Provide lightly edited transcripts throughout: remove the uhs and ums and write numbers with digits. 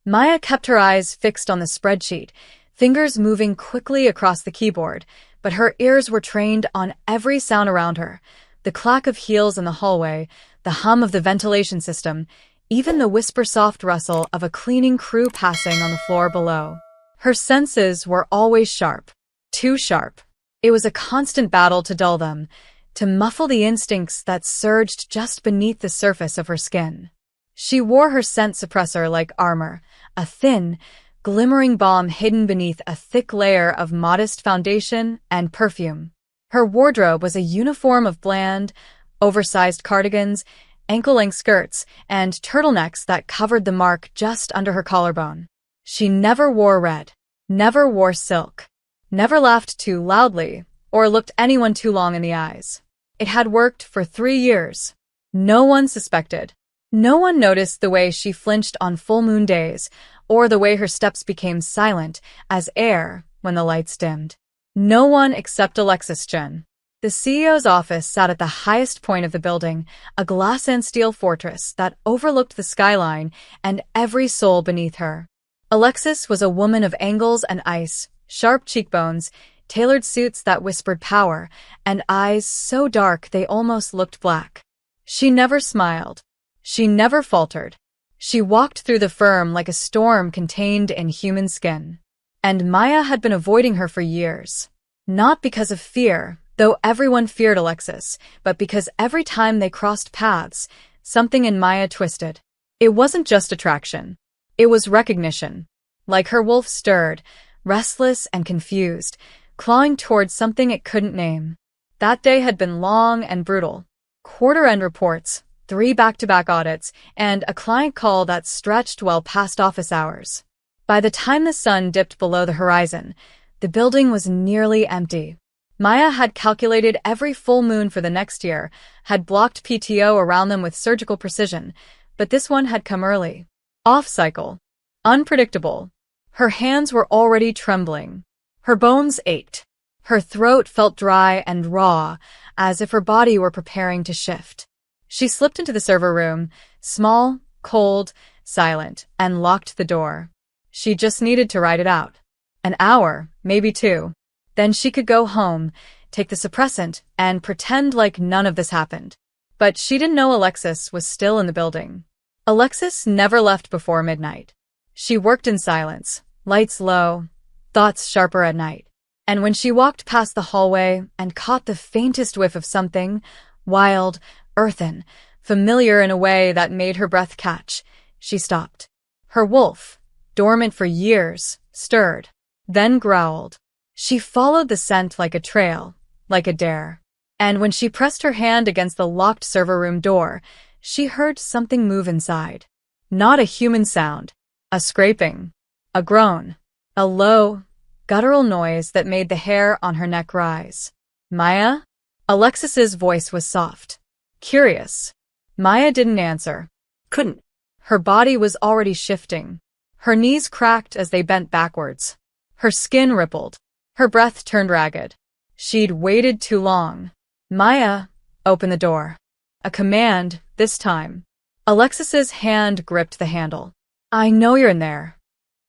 Maya kept her eyes fixed on the spreadsheet, fingers moving quickly across the keyboard, but her ears were trained on every sound around her. The clack of heels in the hallway, the hum of the ventilation system, even the whisper-soft rustle of a cleaning crew passing on the floor below. Her senses were always sharp. Too sharp. It was a constant battle to dull them, to muffle the instincts that surged just beneath the surface of her skin. She wore her scent suppressor like armor, a thin, glimmering balm hidden beneath a thick layer of modest foundation and perfume. Her wardrobe was a uniform of bland, oversized cardigans, ankle-length skirts, and turtlenecks that covered the mark just under her collarbone. She never wore red, never wore silk, never laughed too loudly, or looked anyone too long in the eyes. It had worked for 3 years. No one suspected. No one noticed the way she flinched on full moon days, or the way her steps became silent as air when the lights dimmed. No one except Alexis Chen. The CEO's office sat at the highest point of the building, a glass and steel fortress that overlooked the skyline and every soul beneath her. Alexis was a woman of angles and ice, sharp cheekbones, tailored suits that whispered power, and eyes so dark they almost looked black. She never smiled. She never faltered. She walked through the firm like a storm contained in human skin. And Maya had been avoiding her for years. Not because of fear, though everyone feared Alexis, but because every time they crossed paths, something in Maya twisted. It wasn't just attraction. It was recognition. Like her wolf stirred, restless and confused, clawing towards something it couldn't name. That day had been long and brutal. Quarter-end reports, 3 back-to-back audits, and a client call that stretched well past office hours. By the time the sun dipped below the horizon, the building was nearly empty. Maya had calculated every full moon for the next year, had blocked PTO around them with surgical precision, but this one had come early. Off-cycle. Unpredictable. Her hands were already trembling. Her bones ached. Her throat felt dry and raw, as if her body were preparing to shift. She slipped into the server room, small, cold, silent, and locked the door. She just needed to ride it out. An hour, maybe 2. Then she could go home, take the suppressant, and pretend like none of this happened. But she didn't know Alexis was still in the building. Alexis never left before midnight. She worked in silence, lights low, thoughts sharper at night. And when she walked past the hallway and caught the faintest whiff of something, wild, earthen, familiar in a way that made her breath catch, she stopped. Her wolf, dormant for years, stirred, then growled. She followed the scent like a trail, like a dare. And when she pressed her hand against the locked server room door, she heard something move inside. Not a human sound. A scraping. A groan. A low, guttural noise that made the hair on her neck rise. Maya? Alexis's voice was soft. Curious. Maya didn't answer. Couldn't. Her body was already shifting. Her knees cracked as they bent backwards. Her skin rippled. Her breath turned ragged. She'd waited too long. Maya, open the door. A command, this time. Alexis's hand gripped the handle. I know you're in there.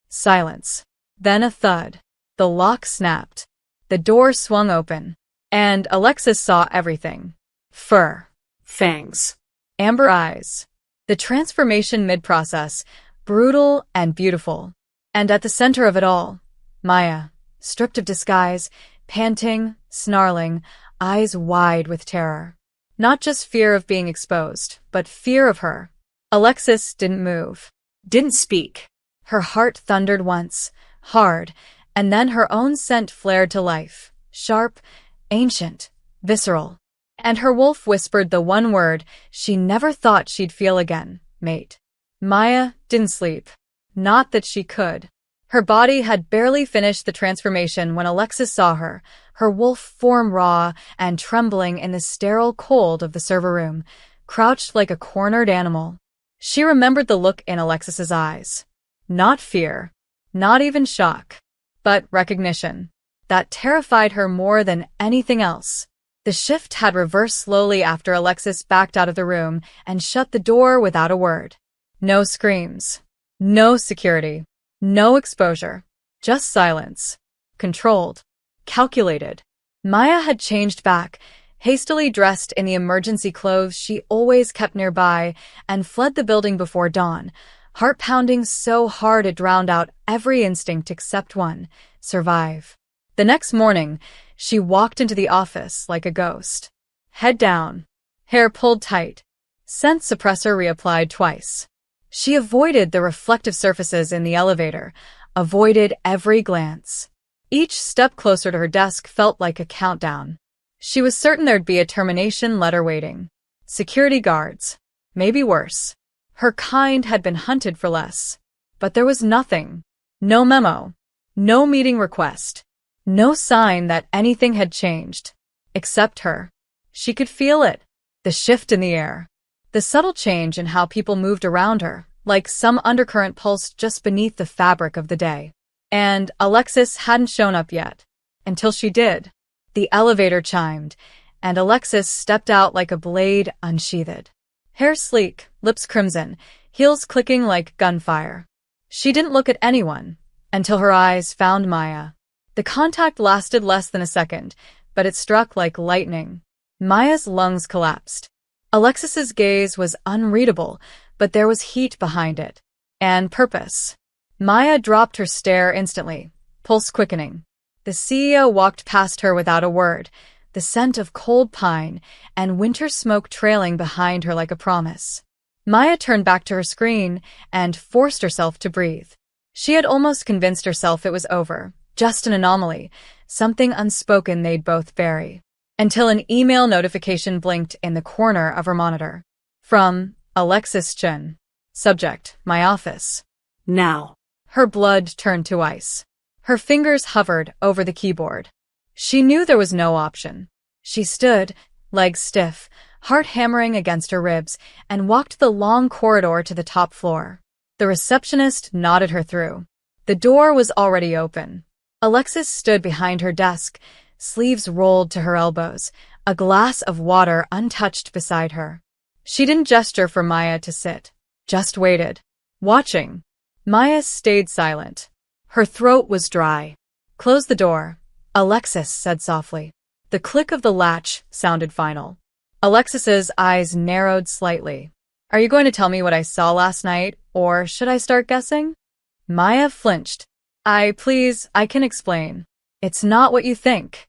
Silence. Then a thud. The lock snapped. The door swung open. And Alexis saw everything. Fur. Fangs. Amber eyes. The transformation mid-process, brutal and beautiful. And at the center of it all, Maya, stripped of disguise, panting, snarling, eyes wide with terror. Not just fear of being exposed, but fear of her. Alexis didn't move. Didn't speak. Her heart thundered once, hard, and then her own scent flared to life, sharp, ancient, visceral. And her wolf whispered the one word she never thought she'd feel again, mate. Maya didn't sleep. Not that she could. Her body had barely finished the transformation when Alexis saw her, her wolf form raw and trembling in the sterile cold of the server room, crouched like a cornered animal. She remembered the look in Alexis's eyes. Not fear, not even shock, but recognition. That terrified her more than anything else. The shift had reversed slowly after Alexis backed out of the room and shut the door without a word. No screams. No security. No exposure. Just silence. Controlled. Calculated. Maya had changed back, hastily dressed in the emergency clothes she always kept nearby, and fled the building before dawn, heart pounding so hard it drowned out every instinct except one: survive. The next morning, she walked into the office like a ghost. Head down. Hair pulled tight. Scent suppressor reapplied twice. She avoided the reflective surfaces in the elevator, avoided every glance. Each step closer to her desk felt like a countdown. She was certain there'd be a termination letter waiting. Security guards. Maybe worse. Her kind had been hunted for less. But there was nothing. No memo. No meeting request. No sign that anything had changed. Except her. She could feel it. The shift in the air. The subtle change in how people moved around her, like some undercurrent pulsed just beneath the fabric of the day. And Alexis hadn't shown up yet. Until she did. The elevator chimed, and Alexis stepped out like a blade unsheathed. Hair sleek, lips crimson, heels clicking like gunfire. She didn't look at anyone, until her eyes found Maya. The contact lasted less than a second, but it struck like lightning. Maya's lungs collapsed. Alexis's gaze was unreadable, but there was heat behind it. And purpose. Maya dropped her stare instantly, pulse quickening. The CEO walked past her without a word, the scent of cold pine and winter smoke trailing behind her like a promise. Maya turned back to her screen and forced herself to breathe. She had almost convinced herself it was over, just an anomaly, something unspoken they'd both bury. Until an email notification blinked in the corner of her monitor. From Alexis Chen. Subject: my office. Now. Her blood turned to ice. Her fingers hovered over the keyboard. She knew there was no option. She stood, legs stiff, heart hammering against her ribs, and walked the long corridor to the top floor. The receptionist nodded her through. The door was already open. Alexis stood behind her desk, sleeves rolled to her elbows, a glass of water untouched beside her. She didn't gesture for Maya to sit, just waited, watching. Maya stayed silent. Her throat was dry. Close the door, Alexis said softly. The click of the latch sounded final. Alexis's eyes narrowed slightly. Are you going to tell me what I saw last night, or should I start guessing? Maya flinched. Please, I can explain. It's not what you think.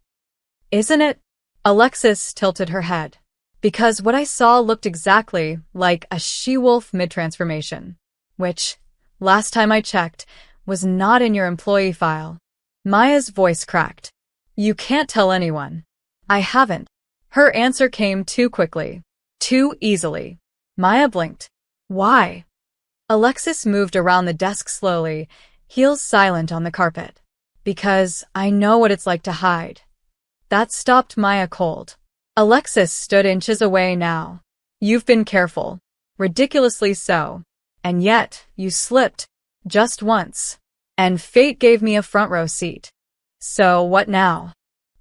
Isn't it? Alexis tilted her head. Because what I saw looked exactly like a she-wolf mid-transformation, which, last time I checked, was not in your employee file. Maya's voice cracked. You can't tell anyone. I haven't. Her answer came too quickly. Too easily. Maya blinked. Why? Alexis moved around the desk slowly, heels silent on the carpet. Because I know what it's like to hide. That stopped Maya cold. Alexis stood inches away now. You've been careful. Ridiculously so. And yet, you slipped. Just once. And fate gave me a front row seat. So what now?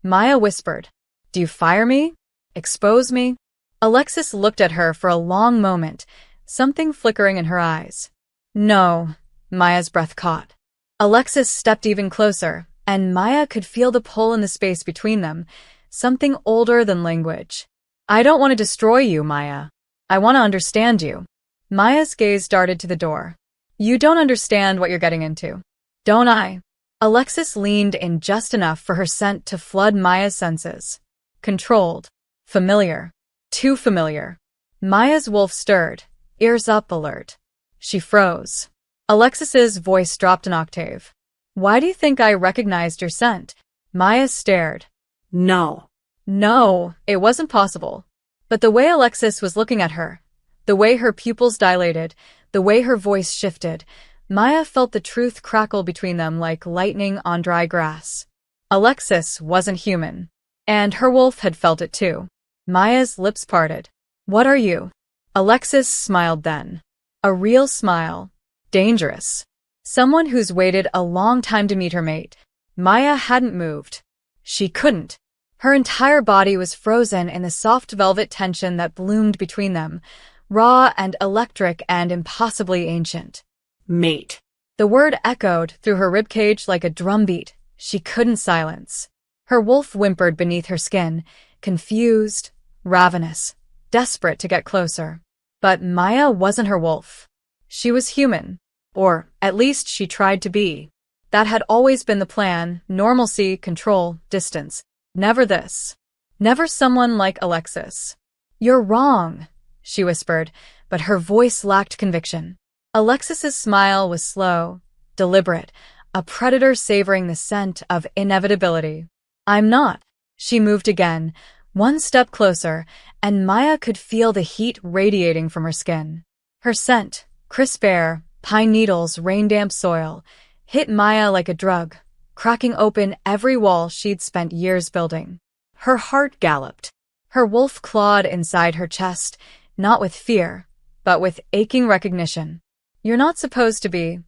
Maya whispered. Do you fire me? Expose me? Alexis looked at her for a long moment, something flickering in her eyes. No, Maya's breath caught. Alexis stepped even closer, and Maya could feel the pull in the space between them, something older than language. I don't want to destroy you, Maya. I want to understand you. Maya's gaze darted to the door. You don't understand what you're getting into. Don't I? Alexis leaned in just enough for her scent to flood Maya's senses. Controlled. Familiar. Too familiar. Maya's wolf stirred, ears up alert. She froze. Alexis's voice dropped an octave. Why do you think I recognized your scent? Maya stared. No. No, it wasn't possible. But the way Alexis was looking at her, the way her pupils dilated, the way her voice shifted, Maya felt the truth crackle between them like lightning on dry grass. Alexis wasn't human. And her wolf had felt it too. Maya's lips parted. What are you? Alexis smiled then. A real smile. Dangerous. Someone who's waited a long time to meet her mate. Maya hadn't moved. She couldn't. Her entire body was frozen in the soft velvet tension that bloomed between them, raw and electric and impossibly ancient. Mate. The word echoed through her ribcage like a drumbeat she couldn't silence. Her wolf whimpered beneath her skin, confused, ravenous, desperate to get closer. But Maya wasn't her wolf. She was human. Or, at least, she tried to be. That had always been the plan: normalcy, control, distance. Never this. Never someone like Alexis. "You're wrong," she whispered, but her voice lacked conviction. Alexis's smile was slow, deliberate, a predator savoring the scent of inevitability. "I'm not." She moved again, one step closer, and Maya could feel the heat radiating from her skin. Her scent, crisp air, pine needles, rain-damp soil, hit Maya like a drug, cracking open every wall she'd spent years building. Her heart galloped. Her wolf clawed inside her chest, not with fear, but with aching recognition. "You're not supposed to be."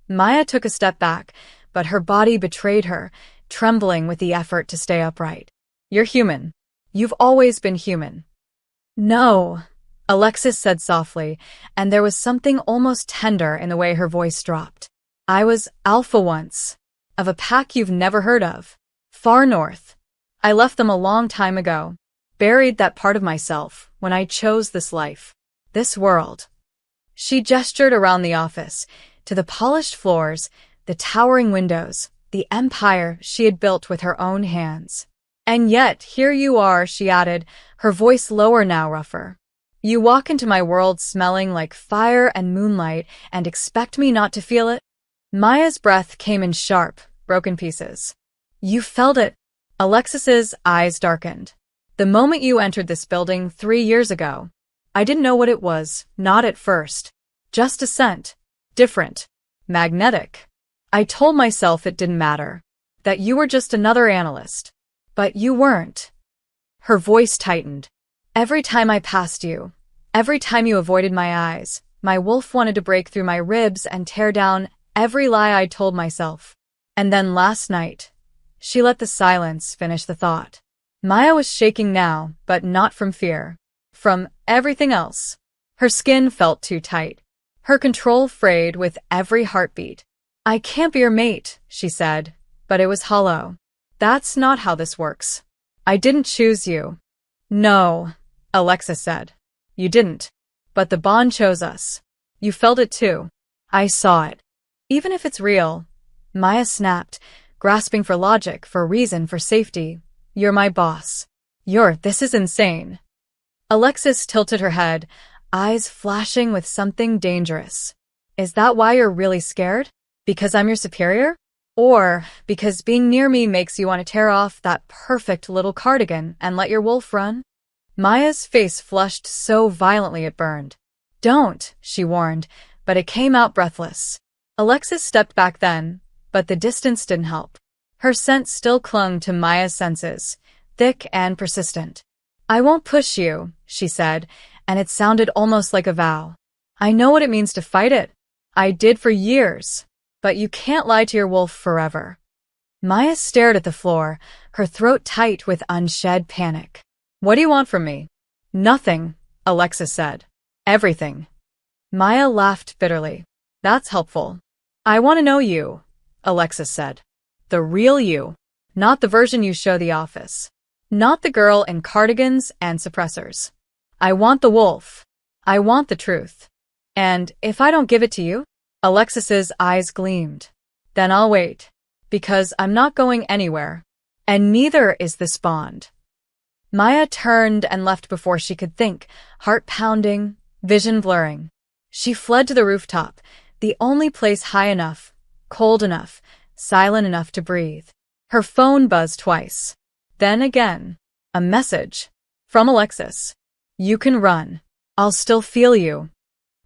Maya took a step back, but her body betrayed her, trembling with the effort to stay upright. "You're human. You've always been human." "No," Alexis said softly, and there was something almost tender in the way her voice dropped. "I was alpha once, of a pack you've never heard of. Far north. I left them a long time ago. Buried that part of myself when I chose this life. This world." She gestured around the office, to the polished floors, the towering windows, the empire she had built with her own hands. "And yet, here you are," she added, her voice lower now, rougher. "You walk into my world smelling like fire and moonlight and expect me not to feel it?" Maya's breath came in sharp, broken pieces. "You felt it." Alexis's eyes darkened. "The moment you entered this building 3 years ago. I didn't know what it was, not at first. Just a scent. Different. Magnetic. I told myself it didn't matter. That you were just another analyst. But you weren't." Her voice tightened. "Every time I passed you, every time you avoided my eyes, my wolf wanted to break through my ribs and tear down every lie I told myself. And then last night." She let the silence finish the thought. Maya was shaking now, but not from fear. From everything else. Her skin felt too tight. Her control frayed with every heartbeat. "I can't be your mate," she said, but it was hollow. "That's not how this works. I didn't choose you." "No," Alexis said. "You didn't. But the bond chose us. You felt it too. I saw it." "Even if it's real," Maya snapped, grasping for logic, for reason, for safety. "You're my boss. This is insane." Alexis tilted her head, eyes flashing with something dangerous. "Is that why you're really scared? Because I'm your superior? Or because being near me makes you want to tear off that perfect little cardigan and let your wolf run?" Maya's face flushed so violently it burned. "Don't," she warned, but it came out breathless. Alexis stepped back then, but the distance didn't help. Her scent still clung to Maya's senses, thick and persistent. "I won't push you," she said, and it sounded almost like a vow. "I know what it means to fight it. I did for years. But you can't lie to your wolf forever." Maya stared at the floor, her throat tight with unshed panic. "What do you want from me?" "Nothing," Alexis said. "Everything." Maya laughed bitterly. "That's helpful." "I want to know you," Alexis said. "The real you. Not the version you show the office. Not the girl in cardigans and suppressors. I want the wolf. I want the truth. And if I don't give it to you," Alexis's eyes gleamed, "then I'll wait. Because I'm not going anywhere. And neither is this bond." Maya turned and left before she could think, heart pounding, vision blurring. She fled to the rooftop, the only place high enough, cold enough, silent enough to breathe. Her phone buzzed twice. Then again. A message. From Alexis. "You can run. I'll still feel you."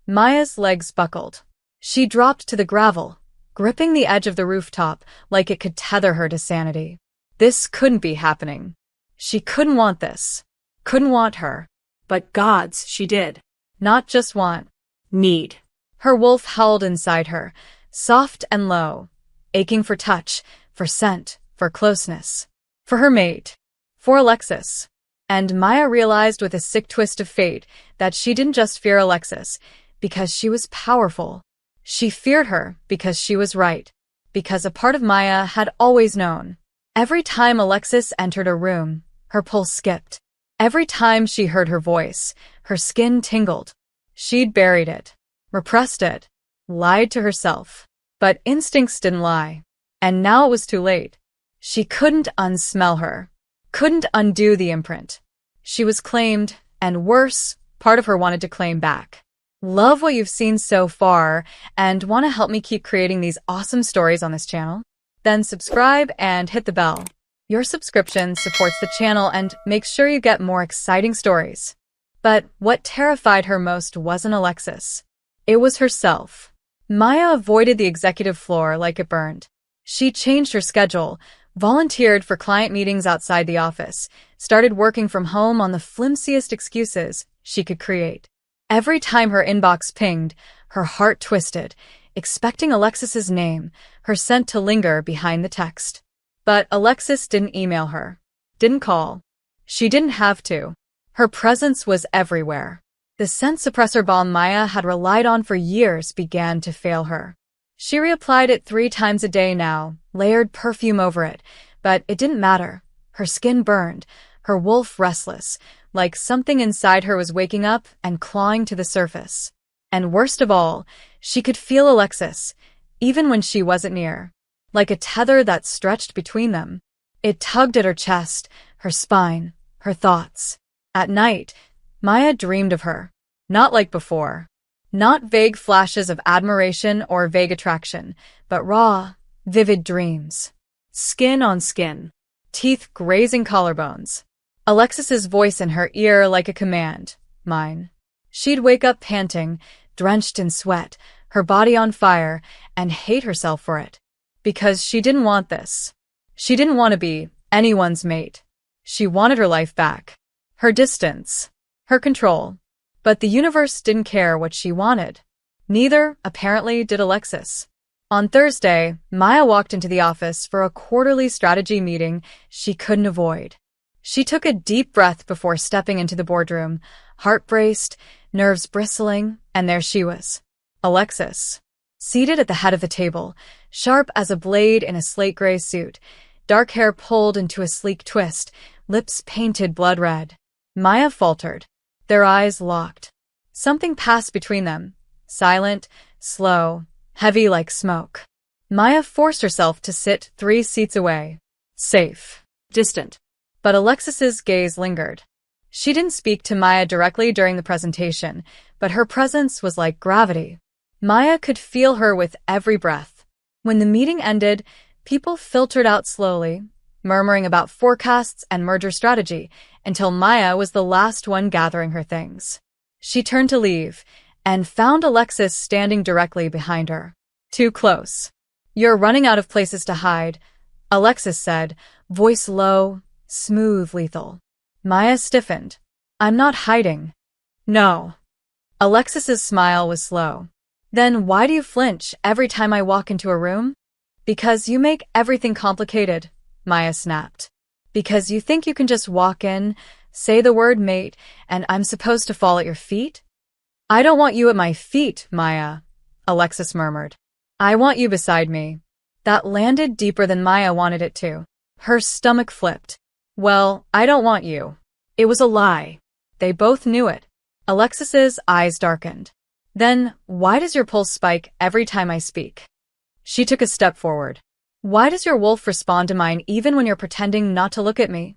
Maya's legs buckled. She dropped to the gravel, gripping the edge of the rooftop like it could tether her to sanity. This couldn't be happening. She couldn't want this. Couldn't want her. But gods, she did. Not just want. Need. Her wolf howled inside her, soft and low, aching for touch, for scent, for closeness. For her mate. For Alexis. And Maya realized with a sick twist of fate that she didn't just fear Alexis, because she was powerful. She feared her because she was right, because a part of Maya had always known. Every time Alexis entered a room, her pulse skipped. Every time she heard her voice, her skin tingled. She'd buried it, repressed it, lied to herself. But instincts didn't lie. And now it was too late. She couldn't unsmell her, couldn't undo the imprint. She was claimed, and worse, part of her wanted to claim back. Love what you've seen so far and want to help me keep creating these awesome stories on this channel? Then subscribe and hit the bell. Your subscription supports the channel and makes sure you get more exciting stories. But what terrified her most wasn't Alexis. It was herself. Maya avoided the executive floor like it burned. She changed her schedule, volunteered for client meetings outside the office, started working from home on the flimsiest excuses she could create. Every time her inbox pinged, her heart twisted, expecting Alexis's name, her scent to linger behind the text. But Alexis didn't email her, didn't call. She didn't have to. Her presence was everywhere. The scent suppressor balm Maya had relied on for years began to fail her. She reapplied it 3 times a day now, layered perfume over it, but it didn't matter. Her skin burned, her wolf restless, like something inside her was waking up and clawing to the surface. And worst of all, she could feel Alexis, even when she wasn't near, like a tether that stretched between them. It tugged at her chest, her spine, her thoughts. At night, Maya dreamed of her. Not like before. Not vague flashes of admiration or vague attraction, but raw, vivid dreams. Skin on skin. Teeth grazing collarbones. Alexis's voice in her ear like a command. Mine. She'd wake up panting, drenched in sweat, her body on fire, and hate herself for it. Because she didn't want this. She didn't want to be anyone's mate. She wanted her life back. Her distance. Her control. But the universe didn't care what she wanted. Neither, apparently, did Alexis. On Thursday, Maya walked into the office for a quarterly strategy meeting she couldn't avoid. She took a deep breath before stepping into the boardroom, heart braced, nerves bristling, and there she was. Alexis. Seated at the head of the table, sharp as a blade in a slate-gray suit, dark hair pulled into a sleek twist, lips painted blood red. Maya faltered. Their eyes locked. Something passed between them, silent, slow, heavy like smoke. Maya forced herself to sit 3 seats away. Safe. Distant. But Alexis's gaze lingered. She didn't speak to Maya directly during the presentation, but her presence was like gravity. Maya could feel her with every breath. When the meeting ended, people filtered out slowly, murmuring about forecasts and merger strategy, until Maya was the last one gathering her things. She turned to leave, and found Alexis standing directly behind her. Too close. You're running out of places to hide, Alexis said, voice low, smooth, lethal. Maya stiffened. I'm not hiding. No. Alexis's smile was slow. Then why do you flinch every time I walk into a room? Because you make everything complicated, Maya snapped. Because you think you can just walk in, say the word mate, and I'm supposed to fall at your feet? I don't want you at my feet, Maya, Alexis murmured. I want you beside me. That landed deeper than Maya wanted it to. Her stomach flipped. Well, I don't want you. It was a lie. They both knew it. Alexis's eyes darkened. Then, why does your pulse spike every time I speak? She took a step forward. Why does your wolf respond to mine even when you're pretending not to look at me?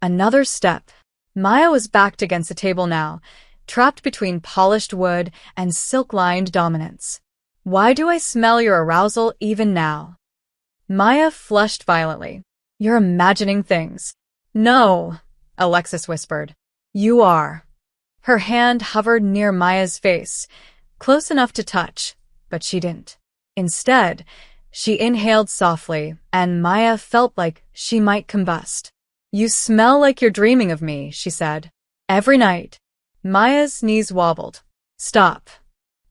Another step. Maya was backed against the table now, trapped between polished wood and silk-lined dominance. Why do I smell your arousal even now? Maya flushed violently. You're imagining things. No, Alexis whispered. You are. Her hand hovered near Maya's face, close enough to touch, but she didn't. Instead, she inhaled softly, and Maya felt like she might combust. You smell like you're dreaming of me, she said. Every night. Maya's knees wobbled. Stop.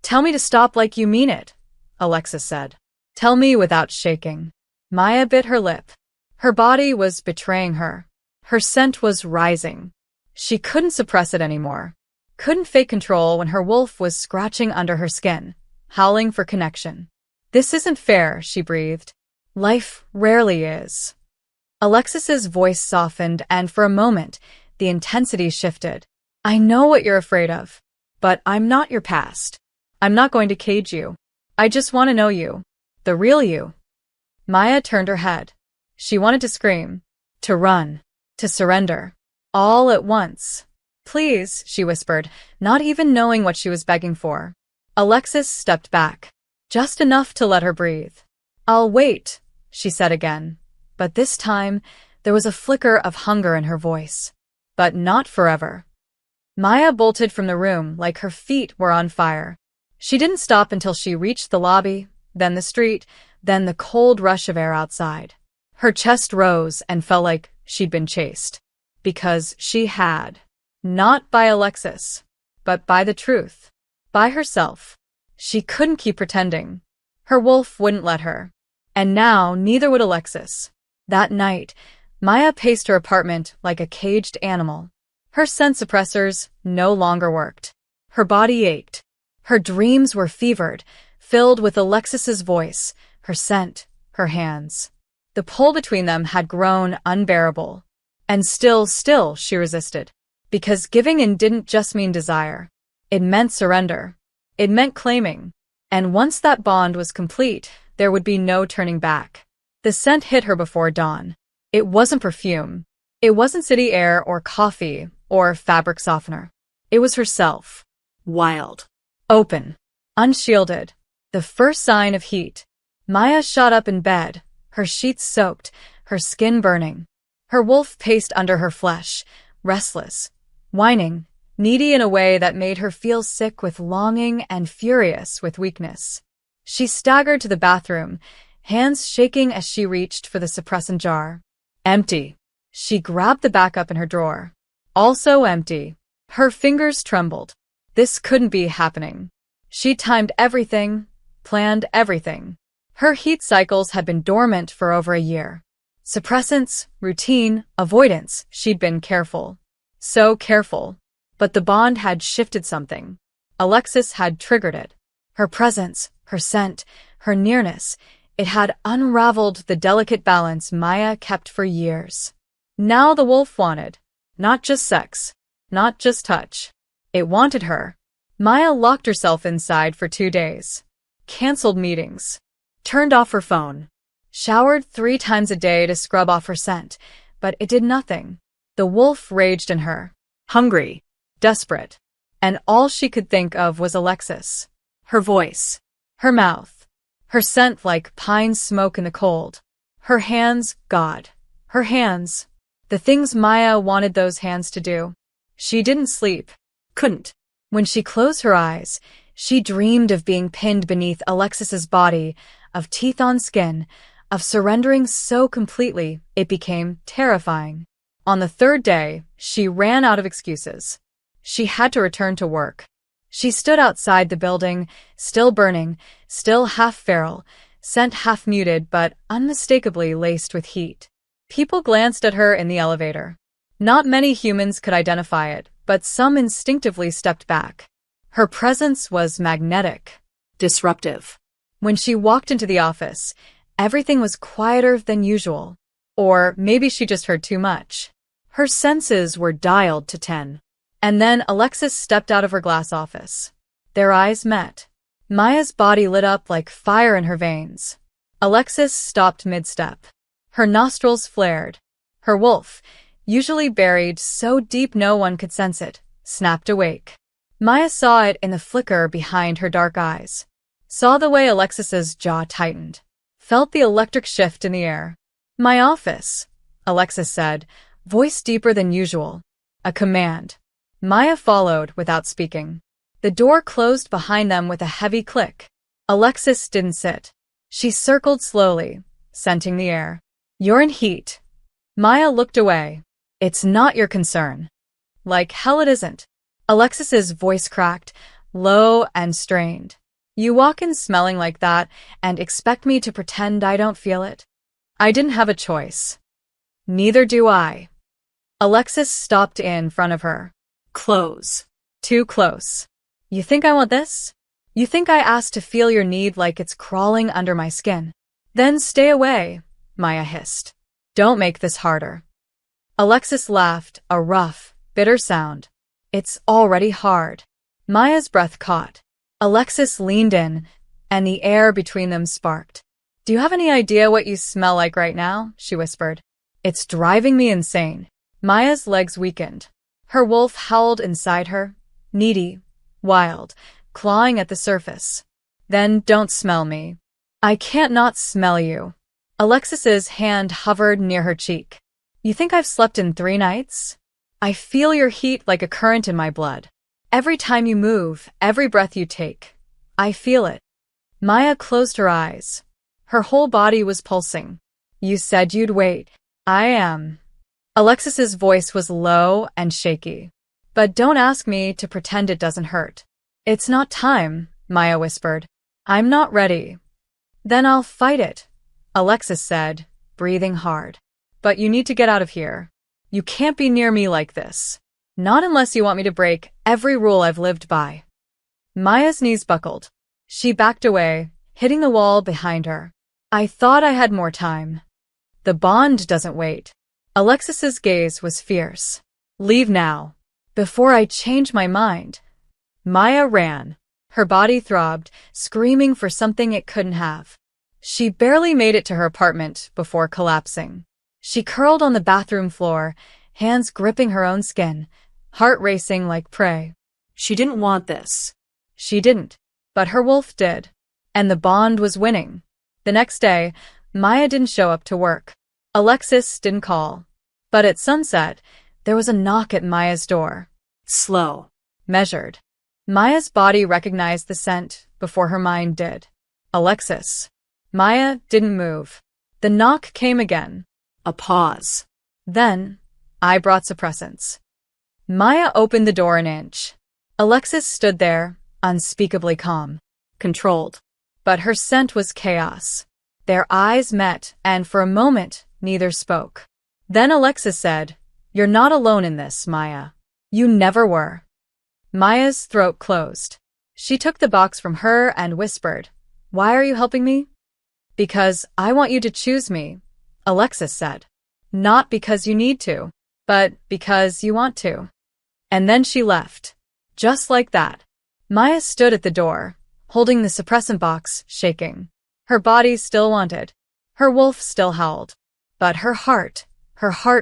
Tell me to stop like you mean it, Alexis said. Tell me without shaking. Maya bit her lip. Her body was betraying her. Her scent was rising. She couldn't suppress it anymore. Couldn't fake control when her wolf was scratching under her skin. howling for connection. This isn't fair, she breathed. Life rarely is. Alexis's voice softened, and for a moment, the intensity shifted. I know what you're afraid of, but I'm not your past. I'm not going to cage you. I just want to know you. The real you. Maya turned her head. She wanted to scream, to run, to surrender, all at once. Please, she whispered, not even knowing what she was begging for. Alexis stepped back, just enough to let her breathe. I'll wait, she said again, but this time there was a flicker of hunger in her voice. But not forever. Maya bolted from the room like her feet were on fire. She didn't stop until she reached the lobby, then the street, then the cold rush of air outside. Her chest rose and felt like she'd been chased. Because she had. Not by Alexis, but by the truth. By herself. She couldn't keep pretending. Her wolf wouldn't let her. And now neither would Alexis. That night, Maya paced her apartment like a caged animal. Her scent suppressors no longer worked. Her body ached. Her dreams were fevered, filled with Alexis's voice, her scent, her hands. The pull between them had grown unbearable. And still she resisted. Because giving in didn't just mean desire. It meant surrender. It meant claiming. And once that bond was complete, there would be no turning back. The scent hit her before dawn. It wasn't perfume. It wasn't city air or coffee or fabric softener. It was herself. Wild. Open. Unshielded. The first sign of heat. Maya shot up in bed, her sheets soaked, her skin burning. Her wolf paced under her flesh, restless, whining, needy in a way that made her feel sick with longing and furious with weakness. She staggered to the bathroom, hands shaking as she reached for the suppressant jar. Empty. She grabbed the backup in her drawer. Also empty. Her fingers trembled. This couldn't be happening. She timed everything, planned everything. Her heat cycles had been dormant for over a year. Suppressants, routine, avoidance, she'd been careful. So careful. But the bond had shifted something. Alexis had triggered it. Her presence, her scent, her nearness, it had unraveled the delicate balance Maya kept for years. Now the wolf wanted. Not just sex. Not just touch. It wanted her. Maya locked herself inside for 2 days. Cancelled meetings. Turned off her phone. Showered 3 times a day to scrub off her scent, but it did nothing. The wolf raged in her. Hungry. Desperate. And all she could think of was Alexis. Her voice. Her mouth. Her scent like pine smoke in the cold. Her hands, God. Her hands. The things Maya wanted those hands to do. She didn't sleep. Couldn't. When she closed her eyes, she dreamed of being pinned beneath Alexis's body, of teeth on skin, of surrendering so completely it became terrifying. On the 3rd day, she ran out of excuses. She had to return to work. She stood outside the building, still burning, still half feral, scent half muted but unmistakably laced with heat. People glanced at her in the elevator. Not many humans could identify it, but some instinctively stepped back. Her presence was magnetic. Disruptive. When she walked into the office, everything was quieter than usual. Or maybe she just heard too much. Her senses were dialed to 10. And then Alexis stepped out of her glass office. Their eyes met. Maya's body lit up like fire in her veins. Alexis stopped mid-step. Her nostrils flared. Her wolf, usually buried so deep no one could sense it, snapped awake. Maya saw it in the flicker behind her dark eyes. Saw the way Alexis's jaw tightened. Felt the electric shift in the air. My office, Alexis said, voice deeper than usual. A command. Maya followed without speaking. The door closed behind them with a heavy click. Alexis didn't sit. She circled slowly, scenting the air. You're in heat. Maya looked away. It's not your concern. Like hell it isn't. Alexis's voice cracked, low and strained. You walk in smelling like that and expect me to pretend I don't feel it? I didn't have a choice. Neither do I. Alexis stopped in front of her. Close. Too close. You think I want this? You think I asked to feel your need like it's crawling under my skin? Then stay away, Maya hissed. Don't make this harder. Alexis laughed, a rough, bitter sound. It's already hard. Maya's breath caught. Alexis leaned in, and the air between them sparked. Do you have any idea what you smell like right now? She whispered. It's driving me insane. Maya's legs weakened. Her wolf howled inside her, needy, wild, clawing at the surface. Then don't smell me. I can't not smell you. Alexis's hand hovered near her cheek. You think I've slept in 3 nights? I feel your heat like a current in my blood. Every time you move, every breath you take, I feel it. Maya closed her eyes. Her whole body was pulsing. You said you'd wait. I am. Alexis's voice was low and shaky. But don't ask me to pretend it doesn't hurt. It's not time, Maya whispered. I'm not ready. Then I'll fight it, Alexis said, breathing hard. But you need to get out of here. You can't be near me like this. Not unless you want me to break every rule I've lived by. Maya's knees buckled. She backed away, hitting the wall behind her. I thought I had more time. The bond doesn't wait. Alexis's gaze was fierce. Leave now, before I change my mind. Maya ran. Her body throbbed, screaming for something it couldn't have. She barely made it to her apartment before collapsing. She curled on the bathroom floor, hands gripping her own skin, heart racing like prey. She didn't want this. She didn't, but her wolf did. And the bond was winning. The next day, Maya didn't show up to work. Alexis didn't call. But at sunset, there was a knock at Maya's door. Slow. Measured. Maya's body recognized the scent before her mind did. Alexis. Maya didn't move. The knock came again. A pause. Then, I brought suppressants. Maya opened the door an inch. Alexis stood there, unspeakably calm. Controlled. But her scent was chaos. Their eyes met, and for a moment, neither spoke. Then Alexis said, You're not alone in this, Maya. You never were. Maya's throat closed. She took the box from her and whispered, Why are you helping me? Because I want you to choose me, Alexis said. Not because you need to, but because you want to. And then she left. Just like that. Maya stood at the door, holding the suppressant box, shaking. Her body still wanted. Her wolf still howled. But her heart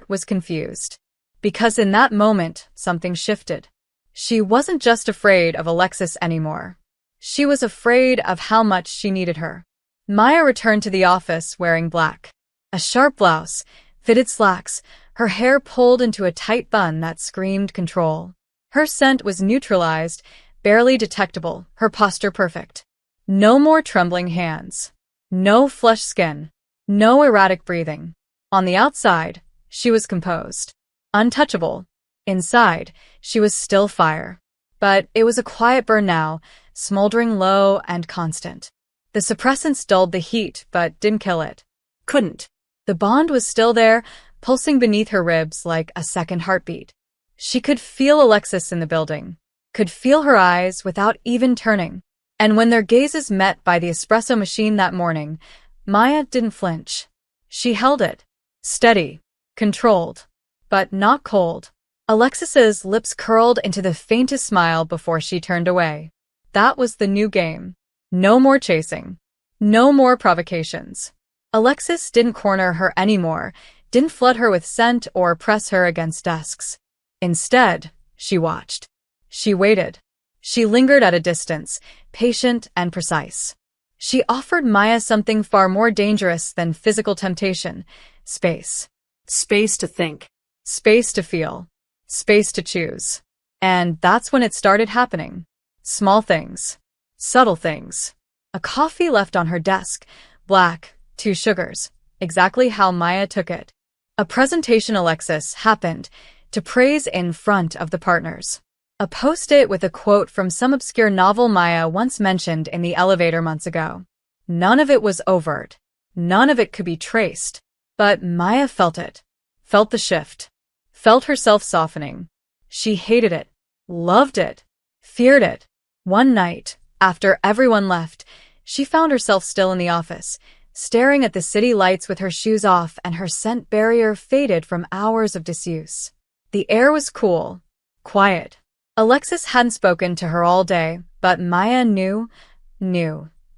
was confused. Because in that moment, something shifted. She wasn't just afraid of Alexis anymore. She was afraid of how much she needed her. Maya returned to the office wearing black. A sharp blouse, fitted slacks, her hair pulled into a tight bun that screamed control. Her scent was neutralized, barely detectable, her posture perfect. No more trembling hands. No flushed skin. No erratic breathing. On the outside, she was composed. Untouchable. Inside, she was still fire. But it was a quiet burn now, smoldering low and constant. The suppressants dulled the heat, but didn't kill it. Couldn't. The bond was still there, pulsing beneath her ribs like a second heartbeat. She could feel Alexis in the building, could feel her eyes without even turning. And when their gazes met by the espresso machine that morning, Maya didn't flinch. She held it. Steady. Controlled. But not cold. Alexis's lips curled into the faintest smile before she turned away. That was the new game. No more chasing. No more provocations. Alexis didn't corner her anymore, didn't flood her with scent or press her against desks. Instead, she watched. She waited. She lingered at a distance, patient and precise. She offered Maya something far more dangerous than physical temptation: space. Space to think. Space to feel. Space to choose. And that's when it started happening. Small things. Subtle things. A coffee left on her desk, black, 2 sugars, exactly how Maya took it. A presentation Alexis happened to praise in front of the partners. A post-it with a quote from some obscure novel Maya once mentioned in the elevator months ago. None of it was overt. None of it could be traced. But Maya felt it. Felt the shift. Felt herself softening. She hated it. Loved it. Feared it. One night, After everyone left, she found herself still in the office, staring at the city lights with her shoes off and her scent barrier faded from hours of disuse. The air was cool, quiet. Alexis hadn't spoken to her all day, but Maya knew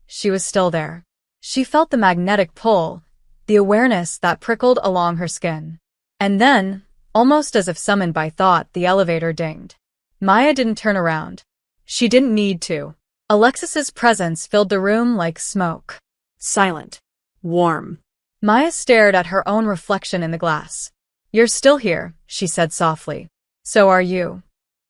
she was still there. She felt the magnetic pull, the awareness that prickled along her skin. And then, almost as if summoned by thought, the elevator dinged. Maya didn't turn around. She didn't need to. Alexis's presence filled the room like smoke. Silent. Warm. Maya stared at her own reflection in the glass. "You're still here," she said softly. "So are you."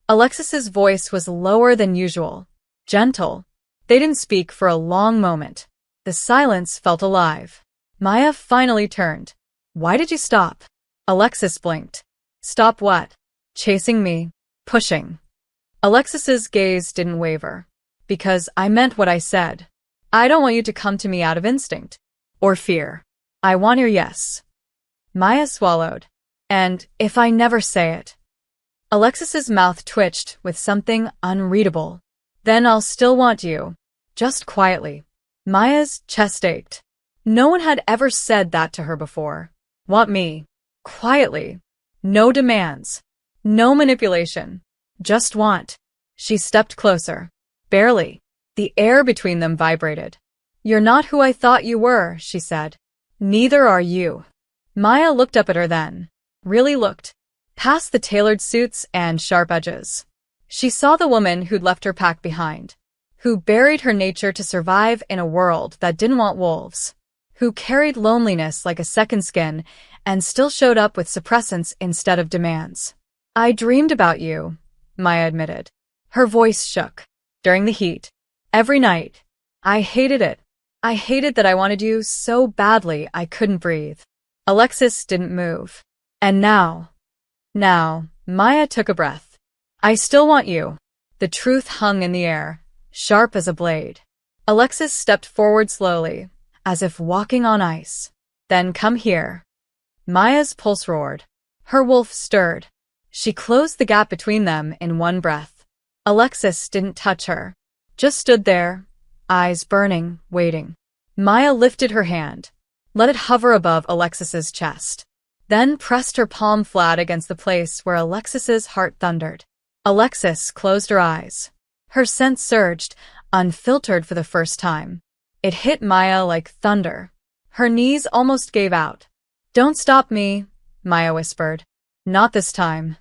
Alexis's voice was lower than usual, gentle. They didn't speak for a long moment. The silence felt alive. Maya finally turned. "Why did you stop?" Alexis blinked. "Stop what?" "Chasing me. Pushing." Alexis's gaze didn't waver. "Because I meant what I said. I don't want you to come to me out of instinct. Or fear. I want your yes." Maya swallowed. "And if I never say it?" Alexis's mouth twitched with something unreadable. "Then I'll still want you. Just quietly." Maya's chest ached. No one had ever said that to her before. "Want me. Quietly. No demands. No manipulation. Just want." She stepped closer. Barely. The air between them vibrated. "You're not who I thought you were," she said. "Neither are you." Maya looked up at her then. Really looked. Past the tailored suits and sharp edges. She saw the woman who'd left her pack behind. Who buried her nature to survive in a world that didn't want wolves. Who carried loneliness like a second skin and still showed up with suppressants instead of demands. "I dreamed about you," Maya admitted. Her voice shook. "During the heat. Every night. I hated it. I hated that I wanted you so badly I couldn't breathe." Alexis didn't move. "And now, Maya took a breath. "I still want you." The truth hung in the air, sharp as a blade. Alexis stepped forward slowly, as if walking on ice. "Then come here." Maya's pulse roared. Her wolf stirred. She closed the gap between them in one breath. Alexis didn't touch her. Just stood there, eyes burning, waiting. Maya lifted her hand, let it hover above Alexis's chest, then pressed her palm flat against the place where Alexis's heart thundered. Alexis closed her eyes. Her sense surged, unfiltered for the first time. It hit Maya like thunder. Her knees almost gave out. "Don't stop me," Maya whispered. "Not this time."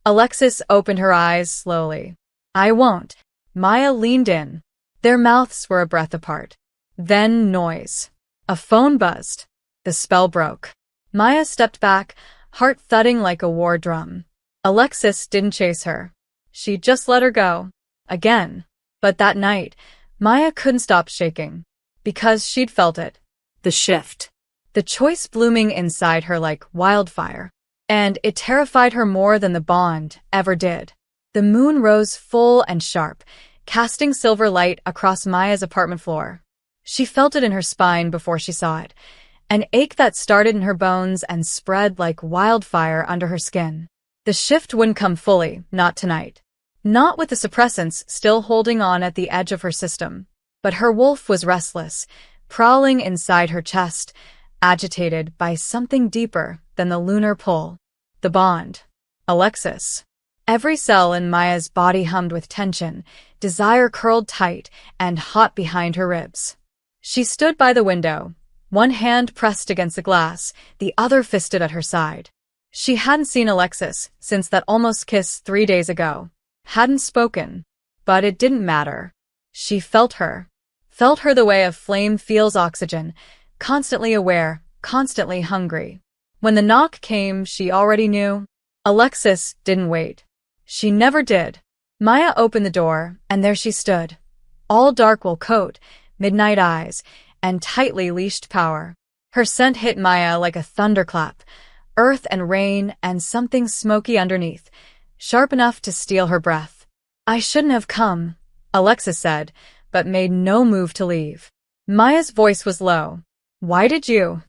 Alexis opened her eyes slowly. "I won't." Maya leaned in. Their mouths were a breath apart. Then noise. A phone buzzed. The spell broke. Maya stepped back, heart thudding like a war drum. Alexis didn't chase her. She just let her go. Again. But that night, Maya couldn't stop shaking. Because she'd felt it. The shift. The choice blooming inside her like wildfire. And it terrified her more than the bond ever did. The moon rose full and sharp, casting silver light across Maya's apartment floor. She felt it in her spine before she saw it, an ache that started in her bones and spread like wildfire under her skin. The shift wouldn't come fully, not tonight. Not with the suppressants still holding on at the edge of her system. But her wolf was restless, prowling inside her chest, agitated by something deeper than the lunar pull. The bond. Alexis. Every cell in Maya's body hummed with tension, desire curled tight and hot behind her ribs. She stood by the window, one hand pressed against the glass, the other fisted at her side. She hadn't seen Alexis since that almost kiss 3 days ago. Hadn't spoken. But it didn't matter. She felt her. Felt her the way a flame feels oxygen, constantly aware, constantly hungry. When the knock came, she already knew. Alexis didn't wait. She never did. Maya opened the door, and there she stood. All dark wool coat, midnight eyes, and tightly leashed power. Her scent hit Maya like a thunderclap, earth and rain and something smoky underneath, sharp enough to steal her breath. "I shouldn't have come," Alexis said, but made no move to leave. Maya's voice was low. "Why did you?"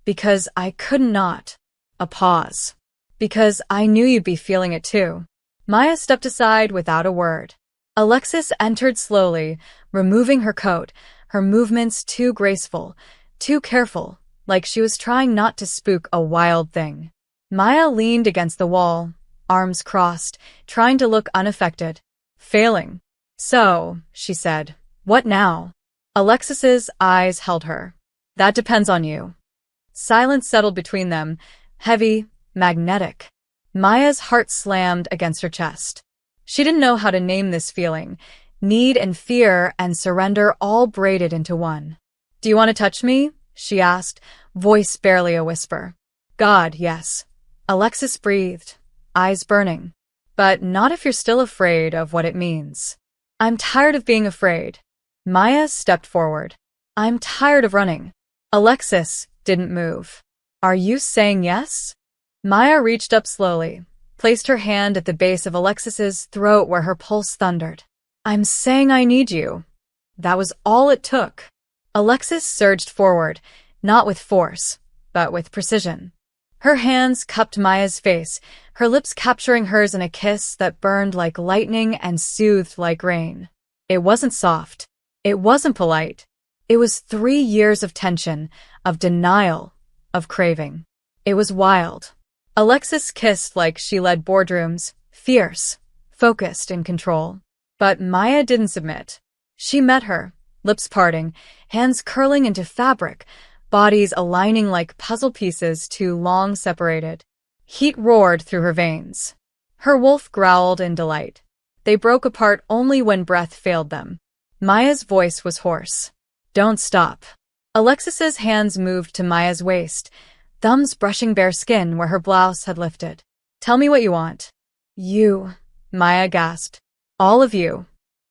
"Because I could not." A pause. "Because I knew you'd be feeling it too." Maya stepped aside without a word. Alexis entered slowly, removing her coat, her movements too graceful, too careful, like she was trying not to spook a wild thing. Maya leaned against the wall, arms crossed, trying to look unaffected. Failing. So, she said, what now? Alexis's eyes held her. That depends on you. Silence settled between them, heavy, magnetic. Maya's heart slammed against her chest. She didn't know how to name this feeling, need and fear and surrender all braided into one. Do you want to touch me? She asked, voice barely a whisper. God, yes. Alexis breathed, eyes burning. But not if you're still afraid of what it means. I'm tired of being afraid. Maya stepped forward. I'm tired of running. Alexis didn't move. Are you saying yes? Maya reached up slowly, placed her hand at the base of Alexis's throat where her pulse thundered. I'm saying I need you. That was all it took. Alexis surged forward, not with force, but with precision. Her hands cupped Maya's face, her lips capturing hers in a kiss that burned like lightning and soothed like rain. It wasn't soft. It wasn't polite. It was 3 years of tension, of denial, of craving. It was wild. Alexis kissed like she led boardrooms, fierce, focused, in control. But Maya didn't submit. She met her, lips parting, hands curling into fabric, bodies aligning like puzzle pieces too long separated. Heat roared through her veins. Her wolf growled in delight. They broke apart only when breath failed them. Maya's voice was hoarse. Don't stop. Alexis's hands moved to Maya's waist, thumbs brushing bare skin where her blouse had lifted. Tell me what you want. You, Maya gasped. All of you.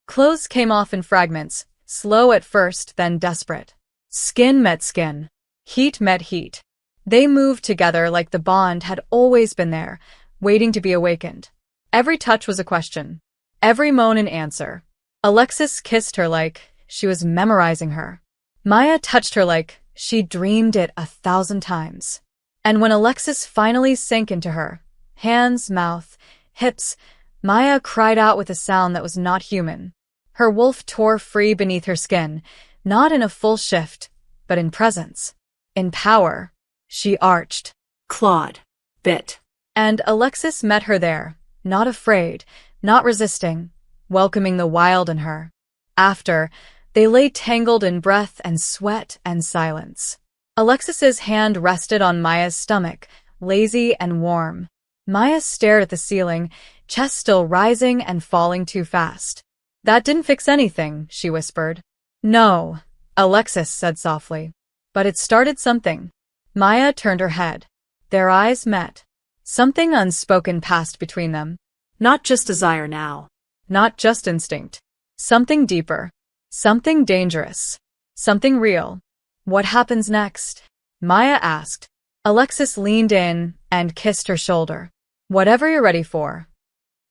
Clothes came off in fragments, slow at first, then desperate. Skin met skin. Heat met heat. They moved together like the bond had always been there, waiting to be awakened. Every touch was a question. Every moan an answer. Alexis kissed her like she was memorizing her. Maya touched her like she dreamed it 1,000 times. And when Alexis finally sank into her, hands, mouth, hips, Maya cried out with a sound that was not human. Her wolf tore free beneath her skin, not in a full shift, but in presence. In power. She arched. Clawed. Bit. And Alexis met her there, not afraid, not resisting, welcoming the wild in her. After, they lay tangled in breath and sweat and silence. Alexis's hand rested on Maya's stomach, lazy and warm. Maya stared at the ceiling, chest still rising and falling too fast. That didn't fix anything, she whispered. No, Alexis said softly. But it started something. Maya turned her head. Their eyes met. Something unspoken passed between them. Not just desire now. Not just instinct. Something deeper. Something dangerous. Something real. What happens next? Maya asked. Alexis leaned in and kissed her shoulder. Whatever you're ready for.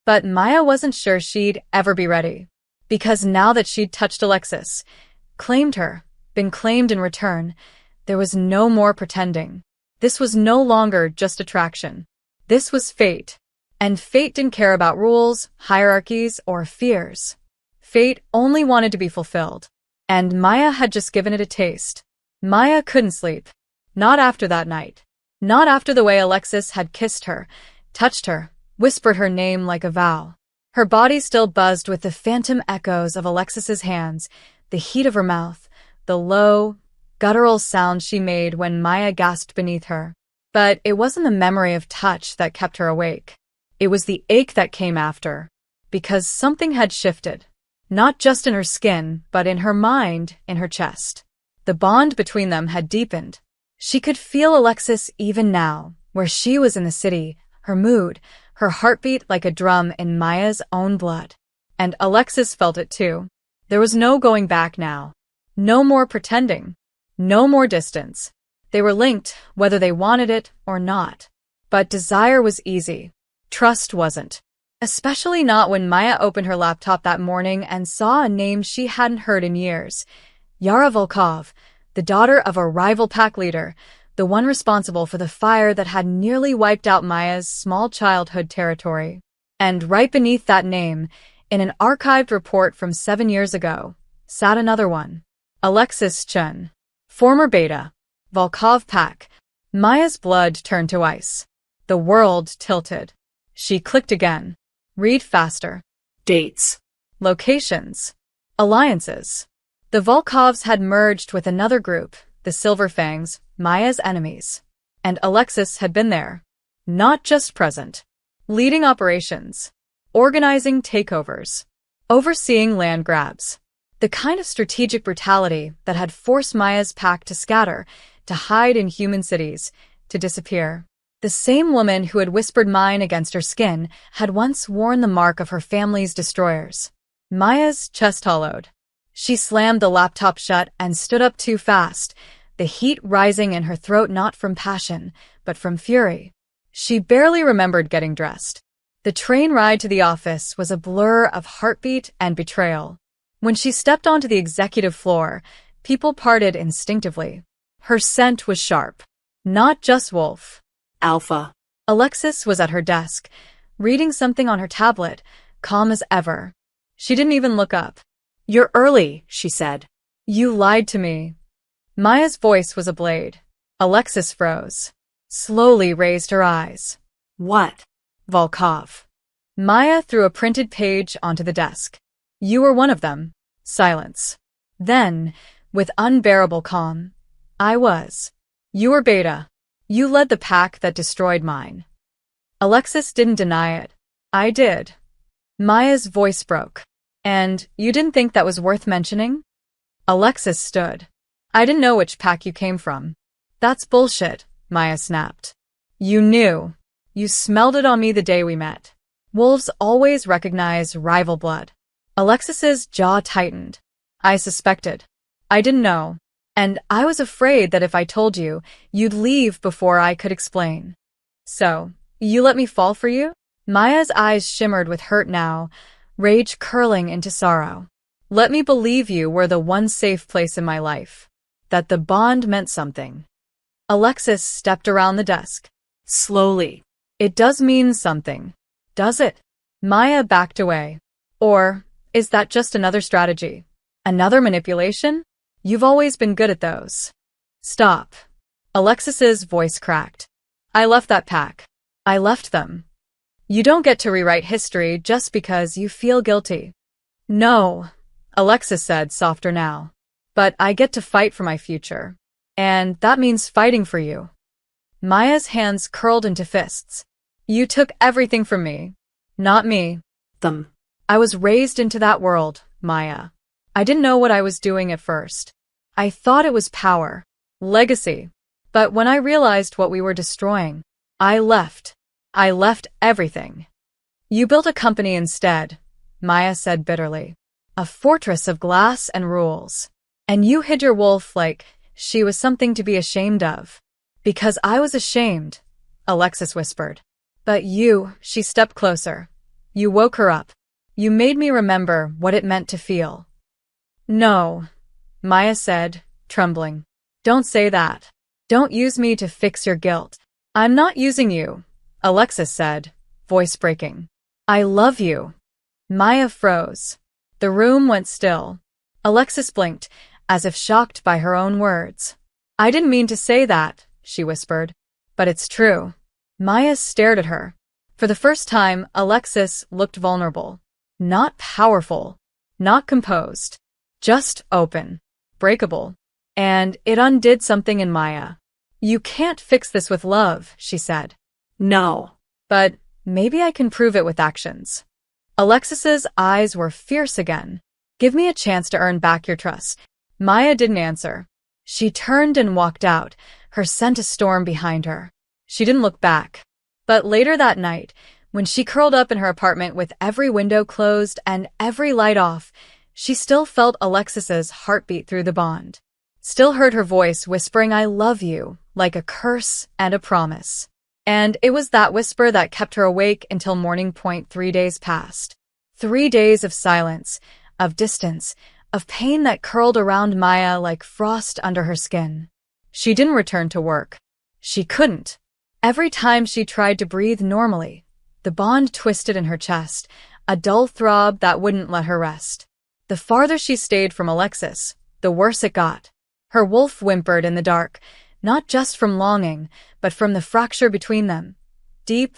But Maya wasn't sure she'd ever be ready. Because now that she'd touched Alexis, claimed her, been claimed in return, there was no more pretending. This was no longer just attraction. This was fate. And fate didn't care about rules, hierarchies, or fears. Fate only wanted to be fulfilled. And Maya had just given it a taste. Maya couldn't sleep. Not after that night. Not after the way Alexis had kissed her, touched her, whispered her name like a vow. Her body still buzzed with the phantom echoes of Alexis's hands, the heat of her mouth, the low, guttural sound she made when Maya gasped beneath her. But it wasn't the memory of touch that kept her awake. It was the ache that came after. Because something had shifted. Not just in her skin, but in her mind, in her chest. The bond between them had deepened. She could feel Alexis even now, where she was in the city, her mood, her heartbeat like a drum in Maya's own blood. And Alexis felt it too. There was no going back now. No more pretending. No more distance. They were linked, whether they wanted it or not. But desire was easy. Trust wasn't. Especially not when Maya opened her laptop that morning and saw a name she hadn't heard in years. Yara Volkov, the daughter of a rival pack leader, the one responsible for the fire that had nearly wiped out Maya's small childhood territory. And right beneath that name, In an archived report from 7 years ago, sat another one. Alexis Chun. Former beta. Volkov Pack. Maya's blood turned to ice. The world tilted. She clicked again. Read faster. Dates. Locations. Alliances. The Volkovs had merged with another group, the Silverfangs, Maya's enemies. And Alexis had been there. Not just present. Leading operations. Organizing takeovers. Overseeing land grabs. The kind of strategic brutality that had forced Maya's pack to scatter, to hide in human cities, to disappear. The same woman who had whispered mine against her skin had once worn the mark of her family's destroyers. Maya's chest hollowed. She slammed the laptop shut and stood up too fast, the heat rising in her throat not from passion, but from fury. She barely remembered getting dressed. The train ride to the office was a blur of heartbeat and betrayal. When she stepped onto the executive floor, people parted instinctively. Her scent was sharp. Not just wolf. Alpha. Alexis was at her desk, reading something on her tablet, calm as ever. She didn't even look up. You're early, she said. You lied to me. Maya's voice was a blade. Alexis froze. Slowly raised her eyes. What? Volkov. Maya threw a printed page onto the desk. You were one of them. Silence. Then, with unbearable calm, I was. You were beta. You led the pack that destroyed mine. Alexis didn't deny it. I did. Maya's voice broke. And you didn't think that was worth mentioning? Alexis stood. I didn't know which pack you came from. That's bullshit, Maya snapped. You knew. You smelled it on me the day we met. Wolves always recognize rival blood. Alexis's jaw tightened. I suspected. I didn't know. And I was afraid that if I told you, you'd leave before I could explain. So, you let me fall for you? Maya's eyes shimmered with hurt now, rage curling into sorrow. Let me believe you were the one safe place in my life. That the bond meant something. Alexis stepped around the desk. Slowly. It does mean something. Does it? Maya backed away. Or, is that just another strategy? Another manipulation? You've always been good at those. Stop. Alexis's voice cracked. I left that pack. I left them. You don't get to rewrite history just because you feel guilty. No, Alexis said, softer now. But I get to fight for my future. And that means fighting for you. Maya's hands curled into fists. You took everything from me. Not me. Them. I was raised into that world, Maya. I didn't know what I was doing at first. I thought it was power. Legacy. But when I realized what we were destroying, I left. I left everything. You built a company instead, Maya said bitterly. A fortress of glass and rules. And you hid your wolf like she was something to be ashamed of. Because I was ashamed, Alexis whispered. But you, she stepped closer. You woke her up. You made me remember what it meant to feel. No, Maya said, trembling. Don't say that. Don't use me to fix your guilt. I'm not using you, Alexis said, voice breaking. I love you. Maya froze. The room went still. Alexis blinked, as if shocked by her own words. I didn't mean to say that, she whispered. But it's true. Maya stared at her. For the first time, Alexis looked vulnerable. Not powerful. Not composed. Just open. Breakable. And it undid something in Maya. You can't fix this with love, she said. No. But maybe I can prove it with actions. Alexis's eyes were fierce again. Give me a chance to earn back your trust. Maya didn't answer. She turned and walked out, her scent a storm behind her. She didn't look back. But later that night, when she curled up in her apartment with every window closed and every light off, she still felt Alexis's heartbeat through the bond. Still heard her voice whispering, I love you, like a curse and a promise. And it was that whisper that kept her awake until morning point 3 days past. 3 days of silence, of distance, of pain that curled around Maya like frost under her skin. She didn't return to work. She couldn't. Every time she tried to breathe normally, the bond twisted in her chest, a dull throb that wouldn't let her rest. The farther she stayed from Alexis, the worse it got. Her wolf whimpered in the dark, not just from longing, but from the fracture between them. Deep,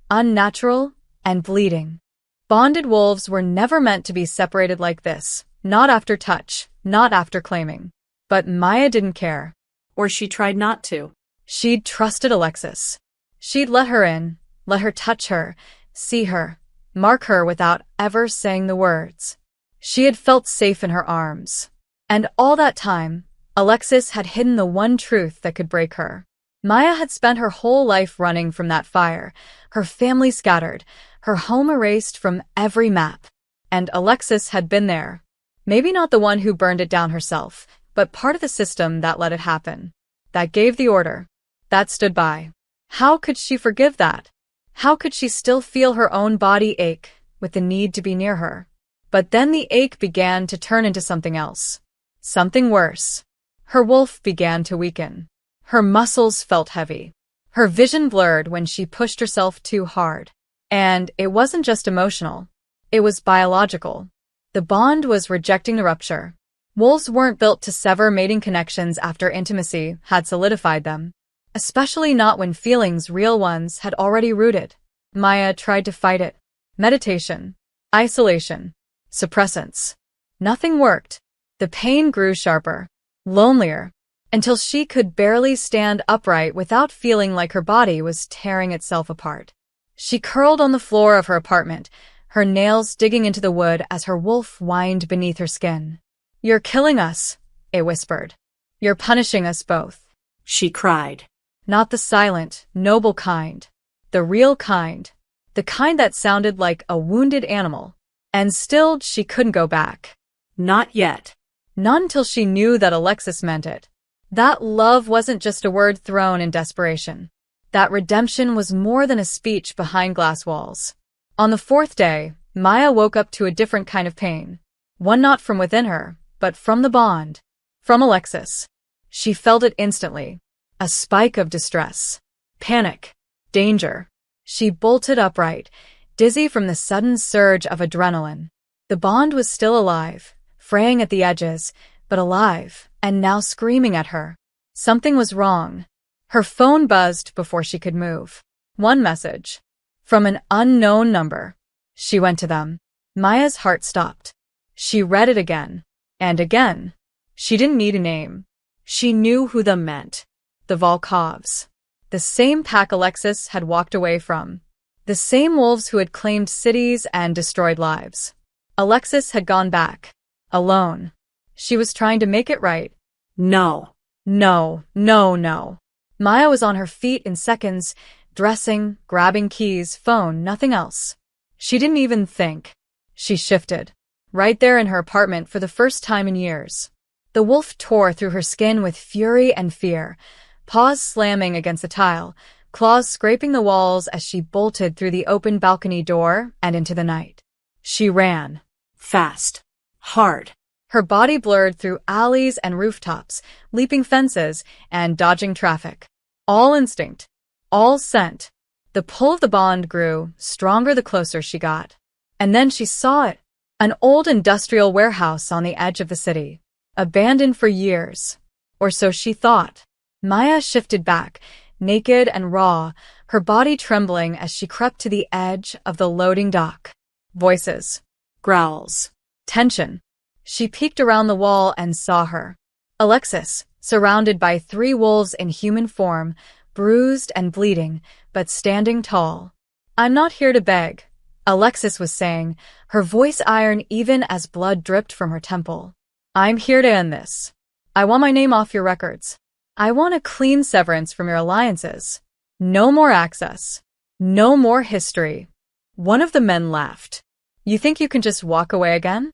unnatural, and bleeding. Bonded wolves were never meant to be separated like this, not after touch, not after claiming. But Maya didn't care. Or she tried not to. She'd trusted Alexis. She'd let her in, let her touch her, see her, mark her without ever saying the words. She had felt safe in her arms. And all that time, Alexis had hidden the one truth that could break her. Maya had spent her whole life running from that fire, her family scattered, her home erased from every map. And Alexis had been there. Maybe not the one who burned it down herself, but part of the system that let it happen. That gave the order. That stood by. How could she forgive that? How could she still feel her own body ache with the need to be near her? But then the ache began to turn into something else. Something worse. Her wolf began to weaken. Her muscles felt heavy. Her vision blurred when she pushed herself too hard. And it wasn't just emotional. It was biological. The bond was rejecting the rupture. Wolves weren't built to sever mating connections after intimacy had solidified them. Especially not when feelings, real ones, had already rooted. Maya tried to fight it. Meditation. Isolation. Suppressants. Nothing worked. The pain grew sharper. Lonelier. Until she could barely stand upright without feeling like her body was tearing itself apart. She curled on the floor of her apartment, her nails digging into the wood as her wolf whined beneath her skin. "You're killing us," it whispered. "You're punishing us both." She cried. Not the silent, noble kind. The real kind. The kind that sounded like a wounded animal. And still, she couldn't go back. Not yet. Not until she knew that Alexis meant it. That love wasn't just a word thrown in desperation. That redemption was more than a speech behind glass walls. On the fourth day, Maya woke up to a different kind of pain. One not from within her, but from the bond. From Alexis. She felt it instantly. A spike of distress. Panic. Danger. She bolted upright, dizzy from the sudden surge of adrenaline. The bond was still alive, fraying at the edges, but alive, and now screaming at her. Something was wrong. Her phone buzzed before she could move. One message. From an unknown number. She went to them. Maya's heart stopped. She read it again. And again. She didn't need a name. She knew who them meant. The Volkovs. The same pack Alexis had walked away from. The same wolves who had claimed cities and destroyed lives. Alexis had gone back. Alone. She was trying to make it right. No. No, no, no. Maya was on her feet in seconds, dressing, grabbing keys, phone, nothing else. She didn't even think. She shifted. Right there in her apartment for the first time in years. The wolf tore through her skin with fury and fear, paws slamming against the tile, claws scraping the walls as she bolted through the open balcony door and into the night. She ran. Fast. Hard. Her body blurred through alleys and rooftops, leaping fences and dodging traffic. All instinct. All scent. The pull of the bond grew, stronger the closer she got. And then she saw it. An old industrial warehouse on the edge of the city. Abandoned for years. Or so she thought. Maya shifted back, naked and raw, her body trembling as she crept to the edge of the loading dock. Voices. Growls. Tension. She peeked around the wall and saw her. Alexis, surrounded by 3 wolves in human form, bruised and bleeding, but standing tall. "I'm not here to beg," Alexis was saying, her voice iron even as blood dripped from her temple. "I'm here to end this. I want my name off your records. I want a clean severance from your alliances. No more access. No more history." One of the men laughed. "You think you can just walk away again?"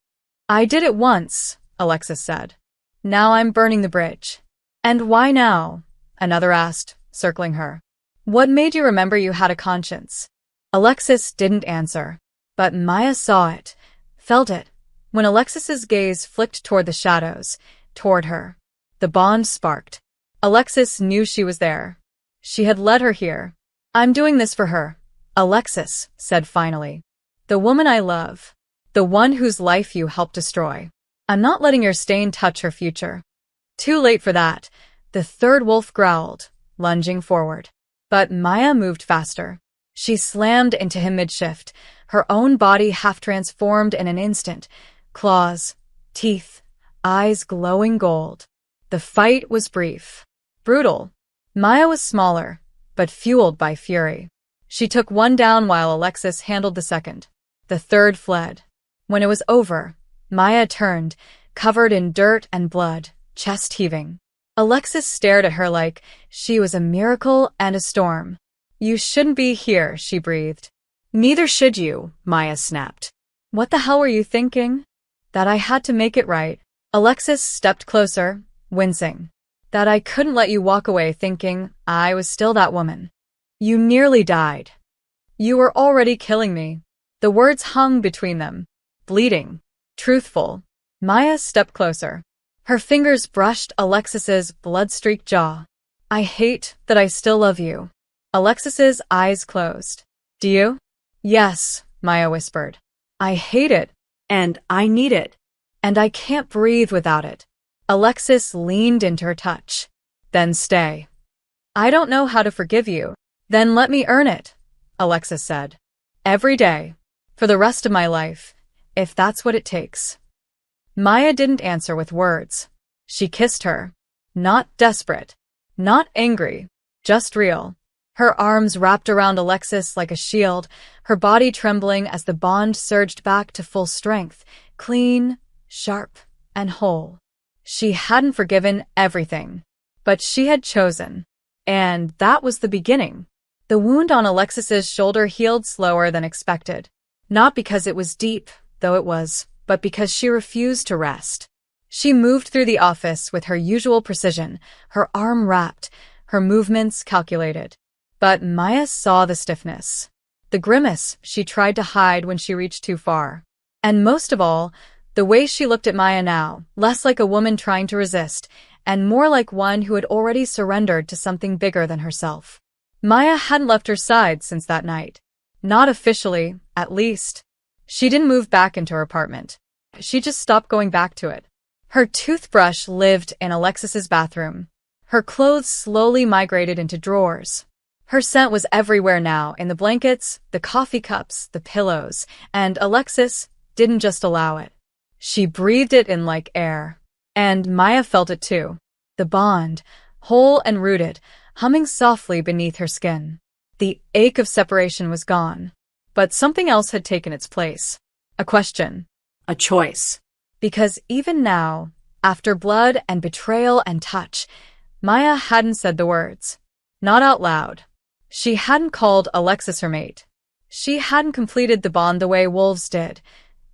"I did it once," Alexis said. "Now I'm burning the bridge." "And why now?" another asked, circling her. "What made you remember you had a conscience?" Alexis didn't answer. But Maya saw it, felt it, when Alexis's gaze flicked toward the shadows, toward her. The bond sparked. Alexis knew she was there. She had led her here. "I'm doing this for her," Alexis said finally. The woman I love. The one whose life you helped destroy. I'm not letting your stain touch her future. Too late for that. The third wolf growled, lunging forward. But Maya moved faster. She slammed into him mid-shift, her own body half transformed in an instant. Claws, teeth, eyes glowing gold. The fight was brief. Brutal. Maya was smaller, but fueled by fury. She took one down while Alexis handled the second. The third fled. When it was over, Maya turned, covered in dirt and blood, chest heaving. Alexis stared at her like she was a miracle and a storm. You shouldn't be here, she breathed. Neither should you, Maya snapped. What the hell were you thinking? That I had to make it right. Alexis stepped closer, wincing. That I couldn't let you walk away thinking I was still that woman. You nearly died. You were already killing me. The words hung between them. Bleeding. Truthful. Maya stepped closer. Her fingers brushed Alexis's blood-streaked jaw. I hate that I still love you. Alexis's eyes closed. Do you? Yes, Maya whispered. I hate it. And I need it. And I can't breathe without it. Alexis leaned into her touch. Then stay. I don't know how to forgive you. Then let me earn it, Alexis said. Every day. For the rest of my life. If that's what it takes. Maya didn't answer with words. She kissed her. Not desperate. Not angry. Just real. Her arms wrapped around Alexis like a shield, her body trembling as the bond surged back to full strength, clean, sharp, and whole. She hadn't forgiven everything, but she had chosen. And that was the beginning. The wound on Alexis's shoulder healed slower than expected. Not because it was deep, though it was, but because she refused to rest. She moved through the office with her usual precision, her arm wrapped, her movements calculated. But Maya saw the stiffness, the grimace she tried to hide when she reached too far. And most of all, the way she looked at Maya now, less like a woman trying to resist, and more like one who had already surrendered to something bigger than herself. Maya hadn't left her side since that night. Not officially, at least. She didn't move back into her apartment. She just stopped going back to it. Her toothbrush lived in Alexis's bathroom. Her clothes slowly migrated into drawers. Her scent was everywhere now, in the blankets, the coffee cups, the pillows, and Alexis didn't just allow it. She breathed it in like air. And Maya felt it too. The bond, whole and rooted, humming softly beneath her skin. The ache of separation was gone. But something else had taken its place. A question. A choice. Because even now, after blood and betrayal and touch, Maya hadn't said the words. Not out loud. She hadn't called Alexis her mate. She hadn't completed the bond the way wolves did.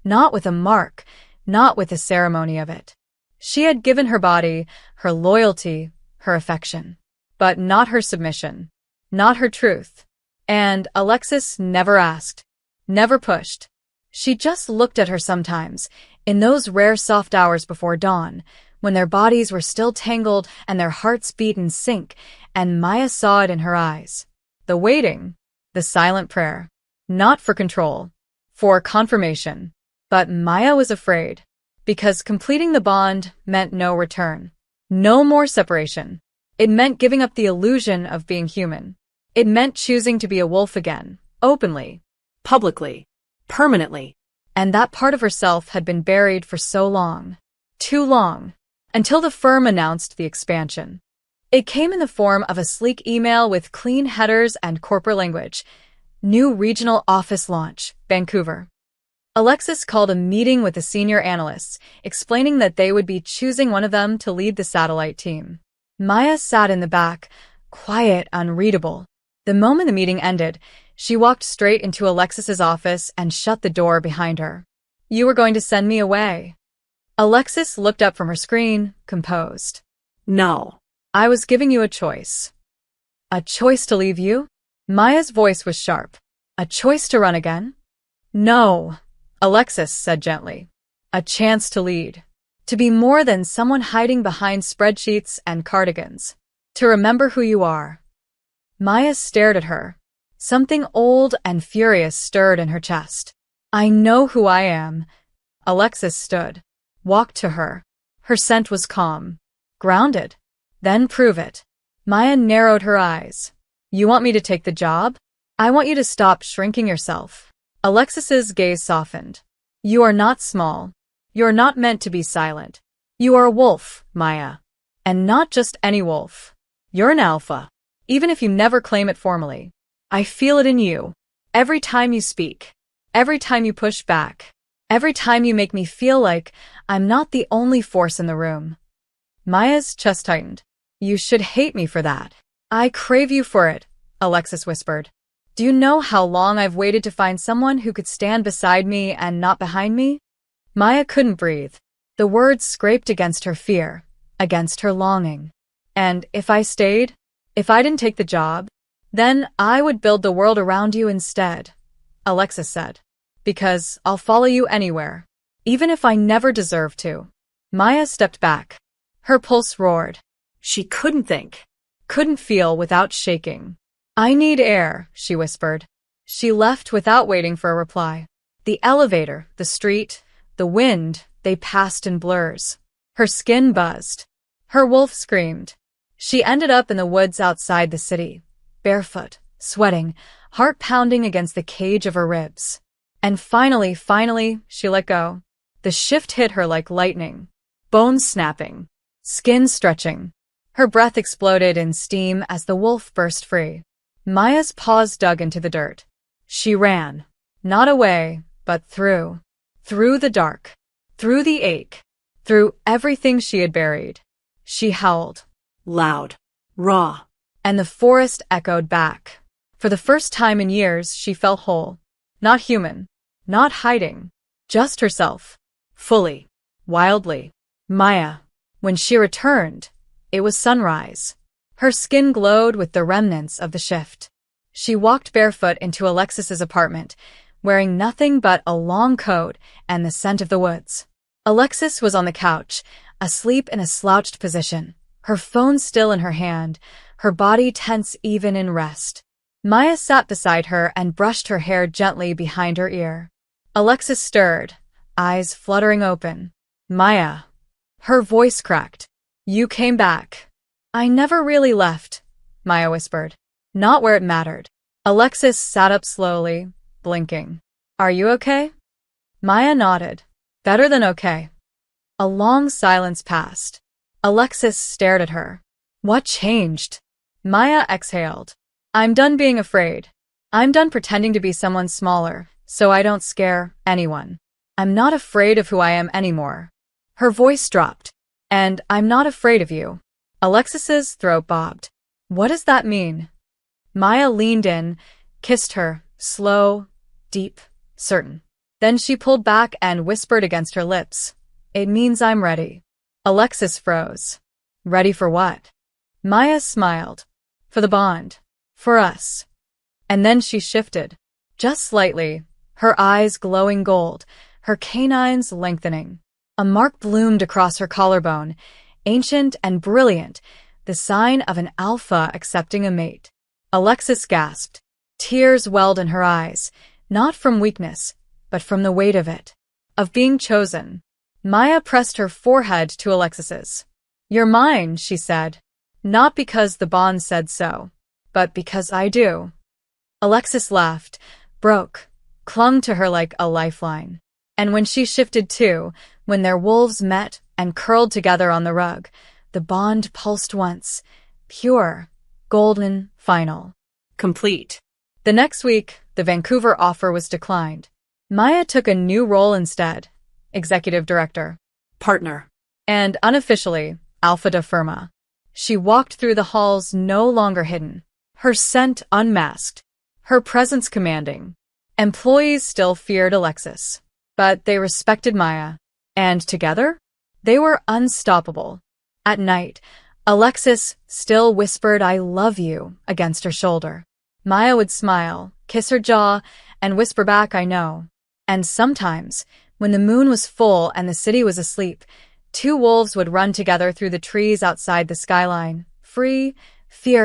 Not with a mark, not with a ceremony of it. She had given her body, her loyalty, her affection. But not her submission. Not her truth. And Alexis never asked. Never pushed. She just looked at her sometimes, in those rare soft hours before dawn, when their bodies were still tangled and their hearts beat in sync, and Maya saw it in her eyes. The waiting. The silent prayer. Not for control. For confirmation. But Maya was afraid. Because completing the bond meant no return. No more separation. It meant giving up the illusion of being human. It meant choosing to be a wolf again, openly. Publicly. Permanently. And that part of herself had been buried for so long. Too long. Until the firm announced the expansion. It came in the form of a sleek email with clean headers and corporate language. New regional office launch, Vancouver. Alexis called a meeting with the senior analysts, explaining that they would be choosing one of them to lead the satellite team. Maya sat in the back, quiet, unreadable. The moment the meeting ended, she walked straight into Alexis's office and shut the door behind her. You were going to send me away. Alexis looked up from her screen, composed. No. I was giving you a choice. A choice to leave you? Maya's voice was sharp. A choice to run again? No, Alexis said gently. A chance to lead. To be more than someone hiding behind spreadsheets and cardigans. To remember who you are. Maya stared at her. Something old and furious stirred in her chest. I know who I am. Alexis stood, walked to her. Her scent was calm, grounded. Then prove it. Maya narrowed her eyes. You want me to take the job? I want you to stop shrinking yourself. Alexis's gaze softened. You are not small. You're not meant to be silent. You are a wolf, Maya. And not just any wolf. You're an alpha. Even if you never claim it formally. I feel it in you. Every time you speak. Every time you push back. Every time you make me feel like I'm not the only force in the room. Maya's chest tightened. You should hate me for that. I crave you for it, Alexis whispered. Do you know how long I've waited to find someone who could stand beside me and not behind me? Maya couldn't breathe. The words scraped against her fear, against her longing. And if I stayed, if I didn't take the job, then I would build the world around you instead, Alexis said. Because I'll follow you anywhere, even if I never deserve to. Maya stepped back. Her pulse roared. She couldn't think. Couldn't feel without shaking. I need air, she whispered. She left without waiting for a reply. The elevator, the street, the wind, they passed in blurs. Her skin buzzed. Her wolf screamed. She ended up in the woods outside the city, barefoot, sweating, heart pounding against the cage of her ribs. And finally, she let go. The shift hit her like lightning. Bones snapping. Skin stretching. Her breath exploded in steam as the wolf burst free. Maya's paws dug into the dirt. She ran. Not away, but through. Through the dark. Through the ache. Through everything she had buried. She howled. Loud. Raw. And the forest echoed back. For the first time in years, she felt whole. Not human. Not hiding. Just herself. Fully. Wildly. Maya. When she returned, it was sunrise. Her skin glowed with the remnants of the shift. She walked barefoot into Alexis's apartment, wearing nothing but a long coat and the scent of the woods. Alexis was on the couch, asleep in a slouched position, her phone still in her hand, her body tense even in rest. Maya sat beside her and brushed her hair gently behind her ear. Alexis stirred, eyes fluttering open. Maya. Her voice cracked. You came back. I never really left, Maya whispered. Not where it mattered. Alexis sat up slowly, blinking. Are you okay? Maya nodded. Better than okay. A long silence passed. Alexis stared at her. What changed? Maya exhaled. I'm done being afraid. I'm done pretending to be someone smaller, so I don't scare anyone. I'm not afraid of who I am anymore. Her voice dropped. And I'm not afraid of you. Alexis's throat bobbed. What does that mean? Maya leaned in, kissed her, slow, deep, certain. Then she pulled back and whispered against her lips. It means I'm ready. Alexis froze. Ready for what? Maya smiled. For the bond. For us. And then she shifted. Just slightly, her eyes glowing gold, her canines lengthening. A mark bloomed across her collarbone, ancient and brilliant, the sign of an alpha accepting a mate. Alexis gasped. Tears welled in her eyes, not from weakness, but from the weight of it. Of being chosen. Maya pressed her forehead to Alexis's. You're mine, she said. Not because the bond said so, but because I do. Alexis laughed, broke, clung to her like a lifeline. And when she shifted too, when their wolves met and curled together on the rug, the bond pulsed once, pure, golden, final. Complete. The next week, the Vancouver offer was declined. Maya took a new role instead, executive director. Partner. And unofficially, alpha de firma. She walked through the halls no longer hidden, her scent unmasked, her presence commanding. Employees still feared Alexis, but they respected Maya. And together, they were unstoppable. At night, Alexis still whispered I love you against her shoulder. Maya would smile, kiss her jaw, and whisper back I know. And sometimes, when the moon was full and the city was asleep, two wolves would run together through the trees outside the skyline, free, fierce,